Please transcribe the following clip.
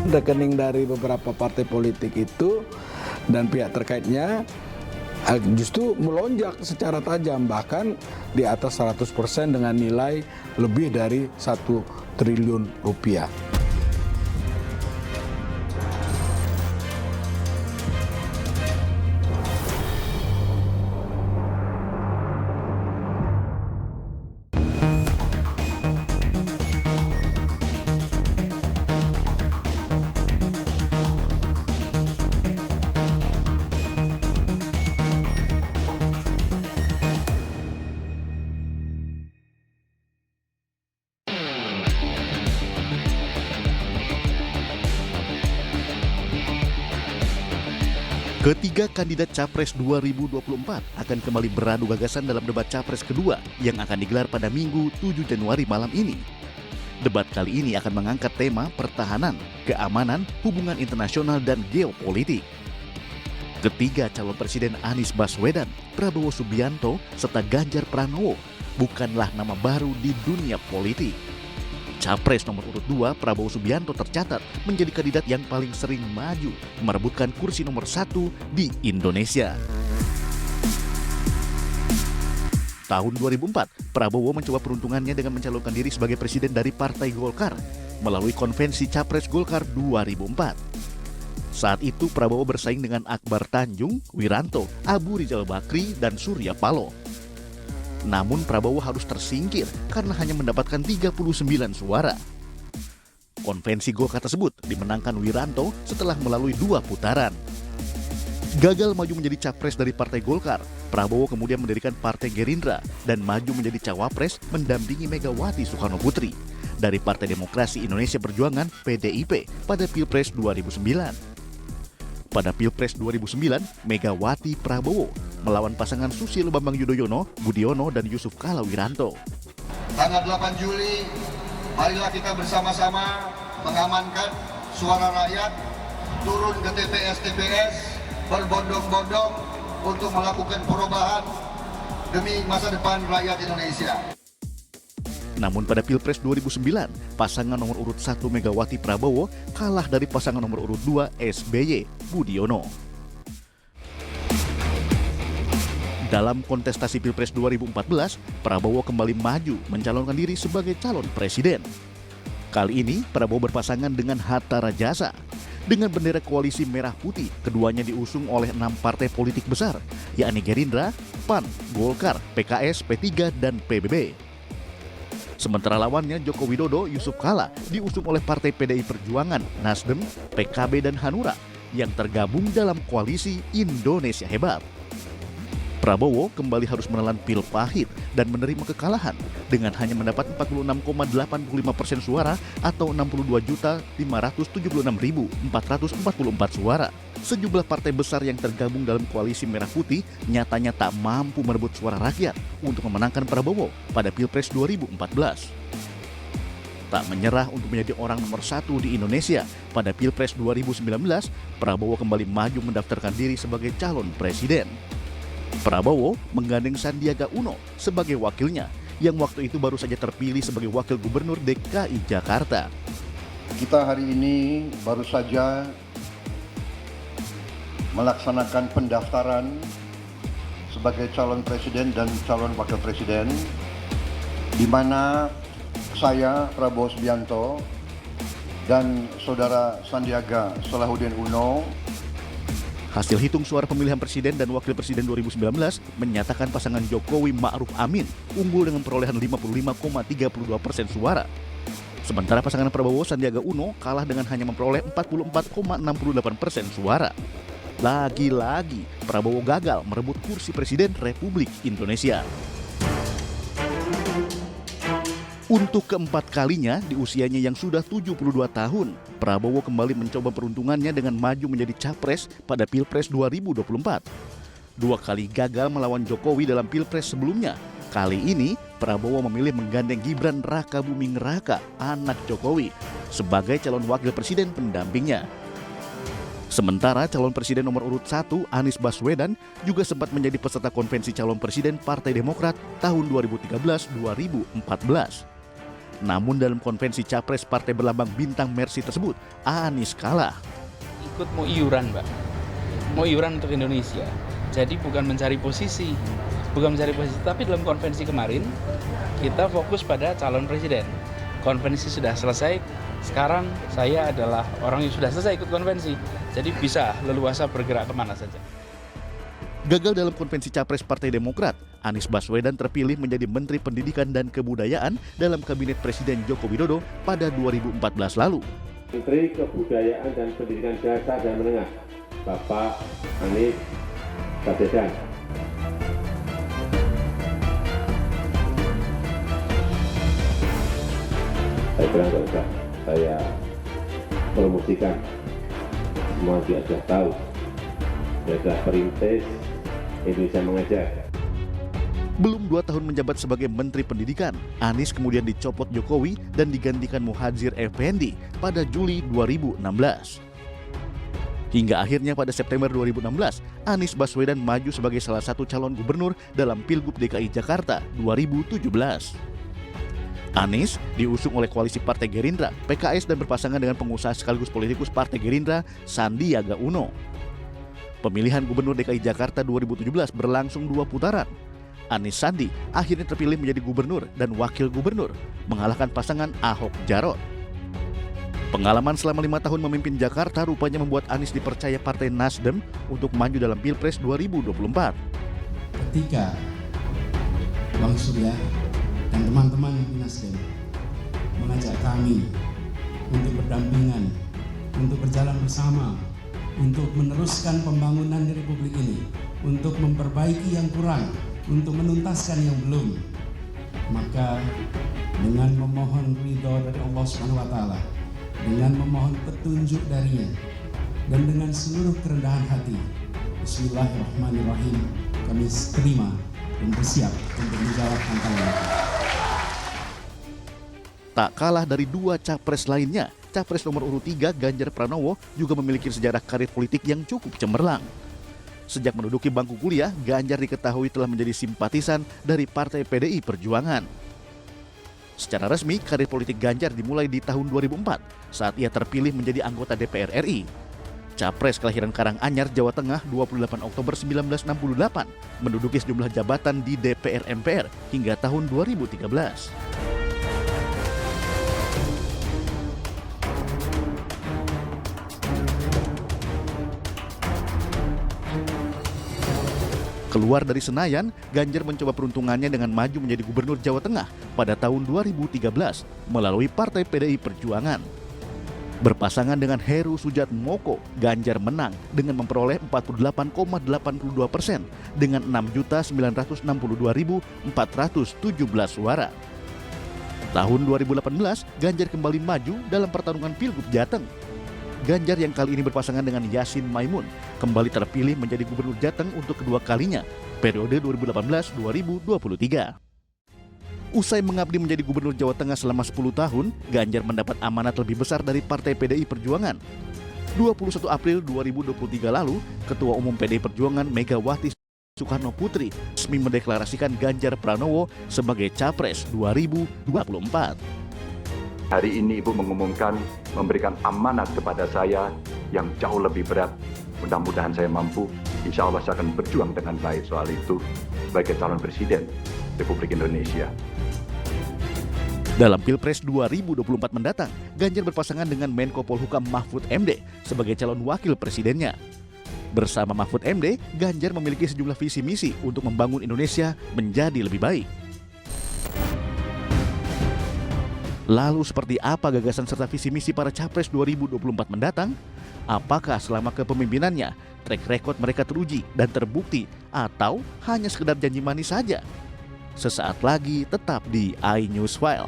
rekening dari beberapa partai politik itu dan pihak terkaitnya justru melonjak secara tajam, bahkan di atas 100% dengan nilai lebih dari 1 triliun rupiah. Ketiga kandidat Capres 2024 akan kembali beradu gagasan dalam debat Capres kedua yang akan digelar pada Minggu 7 Januari malam ini. Debat kali ini akan mengangkat tema pertahanan, keamanan, hubungan internasional, dan geopolitik. Ketiga calon presiden Anies Baswedan, Prabowo Subianto, serta Ganjar Pranowo bukanlah nama baru di dunia politik. Capres nomor urut 2 Prabowo Subianto tercatat menjadi kandidat yang paling sering maju merebutkan kursi nomor 1 di Indonesia. Tahun 2004, Prabowo mencoba peruntungannya dengan mencalonkan diri sebagai presiden dari Partai Golkar melalui konvensi Capres Golkar 2004. Saat itu Prabowo bersaing dengan Akbar Tanjung, Wiranto, Abu Rizal Bakri, dan Surya Paloh. Namun Prabowo harus tersingkir karena hanya mendapatkan 39 suara. Konvensi Golkar tersebut dimenangkan Wiranto setelah melalui 2 putaran. Gagal maju menjadi capres dari Partai Golkar, Prabowo kemudian mendirikan Partai Gerindra dan maju menjadi cawapres mendampingi Megawati Soekarnoputri dari Partai Demokrasi Indonesia Perjuangan (PDIP) pada Pilpres 2009. Pada Pilpres 2009, Megawati Prabowo melawan pasangan Susilo Bambang Yudhoyono, Budiono, dan Yusuf Kala Wiranto. Tanggal 8 Juli, marilah kita bersama-sama mengamankan suara rakyat, turun ke TPS-TPS, berbondong-bondong untuk melakukan perubahan demi masa depan rakyat Indonesia. Namun pada Pilpres 2009, pasangan nomor urut 1 Megawati Prabowo kalah dari pasangan nomor urut 2 SBY Budiono. Dalam kontestasi Pilpres 2014, Prabowo kembali maju mencalonkan diri sebagai calon presiden. Kali ini Prabowo berpasangan dengan Hatta Rajasa. Dengan bendera koalisi merah putih, keduanya diusung oleh 6 partai politik besar, yakni Gerindra, PAN, Golkar, PKS, P3, dan PBB. Sementara lawannya Joko Widodo, Yusuf Kala, diusung oleh Partai PDI Perjuangan, Nasdem, PKB, dan Hanura yang tergabung dalam koalisi Indonesia Hebat. Prabowo kembali harus menelan pil pahit dan menerima kekalahan dengan hanya mendapat 46,85% suara atau 62.576.444 suara. Sejumlah partai besar yang tergabung dalam koalisi Merah Putih nyatanya tak mampu merebut suara rakyat untuk memenangkan Prabowo pada Pilpres 2014. Tak menyerah untuk menjadi orang nomor 1 di Indonesia, pada Pilpres 2019, Prabowo kembali maju mendaftarkan diri sebagai calon presiden. Prabowo menggandeng Sandiaga Uno sebagai wakilnya yang waktu itu baru saja terpilih sebagai wakil gubernur DKI Jakarta. Kita hari ini baru saja melaksanakan pendaftaran sebagai calon presiden dan calon wakil presiden, di mana saya, Prabowo Subianto, dan saudara Sandiaga Salahuddin Uno. Hasil hitung suara pemilihan presiden dan wakil presiden 2019 menyatakan pasangan Jokowi Ma'ruf Amin unggul dengan perolehan 55,32% suara. Sementara pasangan Prabowo Sandiaga Uno kalah dengan hanya memperoleh 44,68% suara. Lagi-lagi Prabowo gagal merebut kursi presiden Republik Indonesia. Untuk keempat kalinya di usianya yang sudah 72 tahun, Prabowo kembali mencoba peruntungannya dengan maju menjadi capres pada Pilpres 2024. 2 kali gagal melawan Jokowi dalam Pilpres sebelumnya. Kali ini Prabowo memilih menggandeng Gibran Rakabuming Raka, anak Jokowi, sebagai calon wakil presiden pendampingnya. Sementara calon presiden nomor urut 1 Anies Baswedan juga sempat menjadi peserta konvensi calon presiden Partai Demokrat tahun 2013-2014. Namun dalam konvensi capres partai berlambang bintang Mercy tersebut, Anies kalah. Ikut mau iuran, Mbak. Mau iuran untuk Indonesia. Jadi bukan mencari posisi. Tapi dalam konvensi kemarin kita fokus pada calon presiden. Konvensi sudah selesai, sekarang saya adalah orang yang sudah selesai ikut konvensi. Jadi bisa leluasa bergerak kemana saja. Gagal dalam konvensi capres Partai Demokrat, Anies Baswedan terpilih menjadi Menteri Pendidikan dan Kebudayaan dalam Kabinet Presiden Joko Widodo pada 2014 lalu. Menteri Kebudayaan dan Pendidikan Dasar dan Menengah, Bapak Anies Baswedan. Saya kira nggak usah saya promosikan, semua dia sudah tahu. Dia sudah perintis Indonesia Mengajar. Belum 2 tahun menjabat sebagai Menteri Pendidikan, Anies kemudian dicopot Jokowi dan digantikan Muhadjir Effendi pada Juli 2016. Hingga akhirnya pada September 2016, Anies Baswedan maju sebagai salah satu calon gubernur dalam Pilgub DKI Jakarta 2017. Anies diusung oleh koalisi Partai Gerindra, PKS dan berpasangan dengan pengusaha sekaligus politikus Partai Gerindra, Sandiaga Uno. Pemilihan Gubernur DKI Jakarta 2017 berlangsung 2 putaran. Anies Sandi akhirnya terpilih menjadi gubernur dan wakil gubernur, mengalahkan pasangan Ahok Jarot. Pengalaman selama 5 tahun memimpin Jakarta rupanya membuat Anies dipercaya Partai Nasdem untuk maju dalam Pilpres 2024. Ketika Bang Surya dan teman-teman di Nasdem mengajak kami untuk berdampingan, untuk berjalan bersama, untuk meneruskan pembangunan di Republik ini, untuk memperbaiki yang kurang, untuk menuntaskan yang belum, maka dengan memohon ridho dari Allah SWT, dengan memohon petunjuk darinya, dan dengan seluruh kerendahan hati, Bismillahirrahmanirrahim, kami terima dan bersiap untuk menjawab tantangan. Tak kalah dari 2 capres lainnya, capres nomor urut 3 Ganjar Pranowo juga memiliki sejarah karir politik yang cukup cemerlang. Sejak menduduki bangku kuliah, Ganjar diketahui telah menjadi simpatisan dari Partai PDI Perjuangan. Secara resmi, karir politik Ganjar dimulai di tahun 2004 saat ia terpilih menjadi anggota DPR RI. Capres kelahiran Karanganyar, Jawa Tengah 28 Oktober 1968, menduduki sejumlah jabatan di DPR MPR hingga tahun 2013. Keluar dari Senayan, Ganjar mencoba peruntungannya dengan maju menjadi Gubernur Jawa Tengah pada tahun 2013 melalui Partai PDI Perjuangan. Berpasangan dengan Heru Sujatmoko, Ganjar menang dengan memperoleh 48,82% dengan 6.962.417 suara. Tahun 2018, Ganjar kembali maju dalam pertarungan Pilgub Jateng. Ganjar yang kali ini berpasangan dengan Yassin Maimun kembali terpilih menjadi Gubernur Jateng untuk kedua kalinya, periode 2018-2023. Usai mengabdi menjadi Gubernur Jawa Tengah selama 10 tahun, Ganjar mendapat amanat lebih besar dari Partai PDI Perjuangan. 21 April 2023 lalu, Ketua Umum PDI Perjuangan Megawati Soekarno Putri resmi mendeklarasikan Ganjar Pranowo sebagai Capres 2024. Hari ini Ibu mengumumkan memberikan amanat kepada saya yang jauh lebih berat. Mudah-mudahan saya mampu, insya Allah saya akan berjuang dengan baik soal itu sebagai calon presiden Republik Indonesia. Dalam Pilpres 2024 mendatang, Ganjar berpasangan dengan Menko Polhukam Mahfud MD sebagai calon wakil presidennya. Bersama Mahfud MD, Ganjar memiliki sejumlah visi misi untuk membangun Indonesia menjadi lebih baik. Lalu seperti apa gagasan serta visi misi para capres 2024 mendatang? Apakah selama kepemimpinannya track record mereka teruji dan terbukti atau hanya sekedar janji manis saja? Sesaat lagi tetap di iNewsFile.